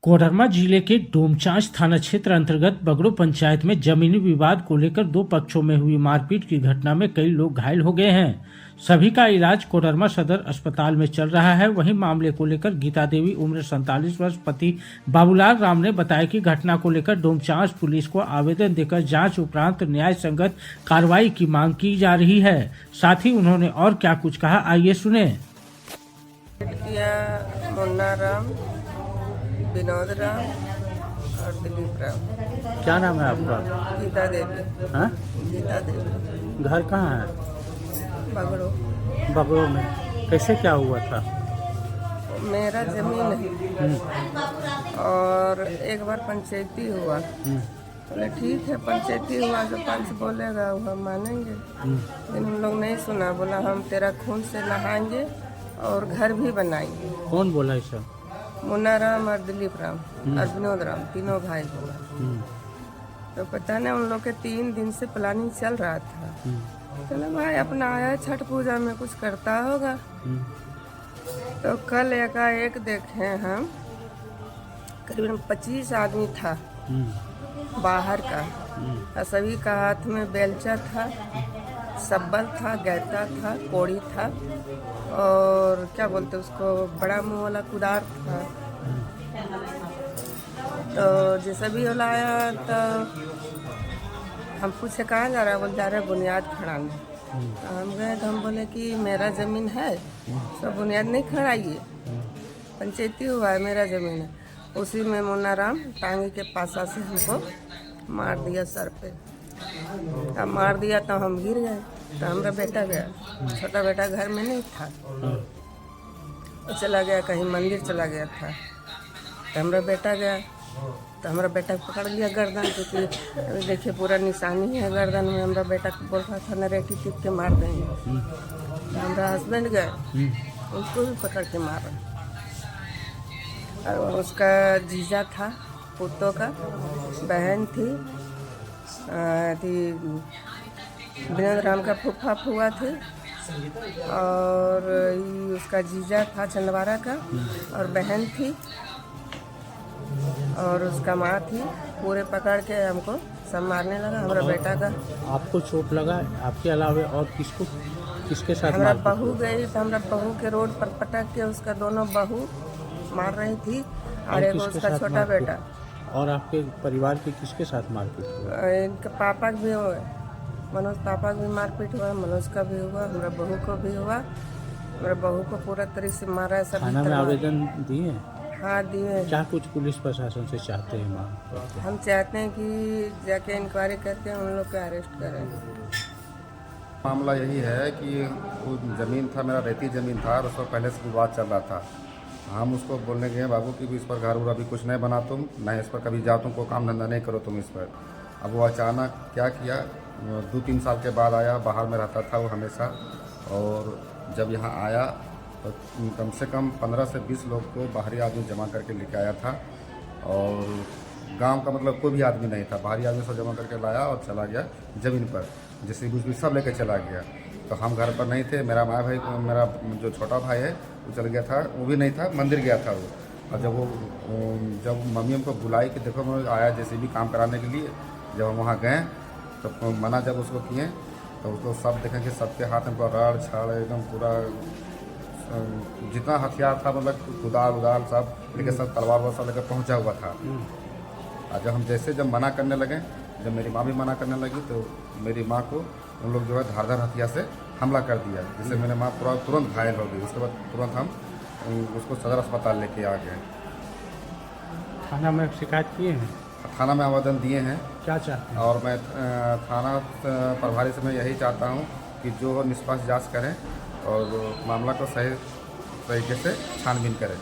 कोडरमा जिले के डोमचांच थाना क्षेत्र अंतर्गत बगड़ो पंचायत में जमीनी विवाद को लेकर दो पक्षों में हुई मारपीट की घटना में कई लोग घायल हो गए हैं। सभी का इलाज कोडरमा सदर अस्पताल में चल रहा है। वहीं मामले को लेकर गीता देवी उम्र 47 वर्ष पति बाबूलाल राम ने बताया कि घटना को लेकर डोमचांच पुलिस को आवेदन देकर जांच उपरांत न्याय संगत कार्रवाई की मांग की जा रही है। साथ ही उन्होंने और क्या कुछ कहा, आइए सुने। विनोद राम और दिलीप राम। क्या नाम है आपका? गीता देवी। हाँ? गीता देवी। घर कहाँ है? बगड़ो। बगड़ो में कैसे क्या हुआ था? मेरा जमीन है और एक बार पंचायती हुआ। बोले ठीक है, पंचायती हुआ तो पंच बोलेगा वो हम मानेंगे, लेकिन हम लोग नहीं सुना। बोला हम तेरा खून से नहाएंगे और घर भी बनाएंगे। कौन बोला ऐसा? मुन्ना राम और दिलीप राम और विनोद राम, तीनों भाई बोला। तो पता नहीं उन लोग के 3 दिन से प्लानिंग चल रहा था। चलो भाई अपना आया छठ पूजा में कुछ करता होगा। तो कल एकाएक देखे हम करीबन 25 आदमी था बाहर का, और सभी का हाथ में बेलचा था, सब्बल था, गैता था, कोड़ी था और क्या बोलते उसको, बड़ा मुंह वाला कुदार था। तो जैसे भी वो लाया तो हम पूछे कहाँ जा रहा है? बोल जा रहे बुनियाद खड़ाने। तो हम गए तो हम बोले कि मेरा ज़मीन है, सब बुनियाद नहीं खड़ाइए, पंचायती हुआ है, मेरा ज़मीन है। उसी में मुन्ना राम टांगे के पासा से हमको मार दिया सर पे। अब मार दिया तो हम गिर गए। तो हमारा बेटा गया, छोटा बेटा घर में नहीं था, वो चला गया कहीं मंदिर चला गया था। तो हमारा बेटा गया तो हमारा बेटा पकड़ लिया गर्दन, क्योंकि अभी देखिए पूरा निशानी है गर्दन में। हमारा बेटा को बोल रहा था नरेटी टिप के मार देंगे। तो हमारा हस्बैंड गए, उसको भी पकड़ के मारा। और उसका जीजा था, पुतों का बहन थी, विनोद राम का फूफा फुआ थे, और उसका जीजा था चंदवारा का, और बहन थी और उसका माँ थी। पूरे पकड़ के हमको सब मारने लगा। हमारा बेटा का आपको चोट लगा? आपके अलावा और किसके साथ? हमारा बहू गई तो हमारा बहू के रोड पर पटक के उसका दोनों बहू मार रही थी, और एक उसका छोटा बेटा। और आपके परिवार के किसके साथ मारपीट हुआ? इनका पापा भी हुआ, मनोज पापा भी मारपीट हुआ, मनोज का भी हुआ, हमारा बहू को भी हुआ। हमारा बहू को पूरा तरीके से मारा है। सब थाना में आवेदन दिए? हाँ दिए। क्या कुछ पुलिस प्रशासन से चाहते हैं, मांग करते हैं? हम चाहते हैं कि जाके इंक्वायरी करके उन लोग को अरेस्ट करें। मामला यही है कि वो ज़मीन था, मेरा रेती ज़मीन था और उसको पहले से विवाद चल रहा था। हम उसको बोलने गए बाबू कि इस पर घर उर अभी कुछ नहीं बना, तुम नहीं इस पर कभी जाओ, तुमको काम धंधा नहीं करो तुम इस पर। अब वो अचानक क्या किया, 2-3 साल के बाद आया। बाहर में रहता था वो हमेशा, और जब यहाँ आया तो कम से कम 15 से 20 लोग को बाहरी आदमी जमा करके लेके आया था। और गांव का मतलब कोई भी आदमी नहीं था, बाहरी आदमी सब जमा करके लाया और चला गया ज़मीन पर, जैसे कुछ भी सब लेके चला गया। तो हम घर पर नहीं थे, मेरा माँ भाई, मेरा जो छोटा भाई है वो चल गया था, वो भी नहीं था, मंदिर गया था वो। और जब मम्मी हमको बुलाई कि देखो मैं आया जैसे भी काम कराने के लिए, जब हम वहाँ गए तो मना जब उसको किए तो उसको सब देखें कि सबके हाथ में रड़ छड़ एकदम पूरा जितना हथियार था, मतलब कुदाल उदाल सब लेके, सब तलवार वलवार सब लेकर पहुँचा हुआ था। और जब मना करने लगे, जब मेरी माँ भी मना करने लगी, तो मेरी माँ को उन लोग जो है धारदार हथियार से हमला कर दिया, जिससे मेरी माँ पूरा तुरंत घायल हो गई। उसके बाद तुरंत हम उसको सदर अस्पताल लेके आ गए। थाना में शिकायत किए हैं? थाना में आवेदन दिए हैं। क्या चाहते हैं? और मैं थाना प्रभारी से मैं यही चाहता हूँ कि जो निष्पक्ष जांच करें और मामला को सही तरीके से छानबीन करें।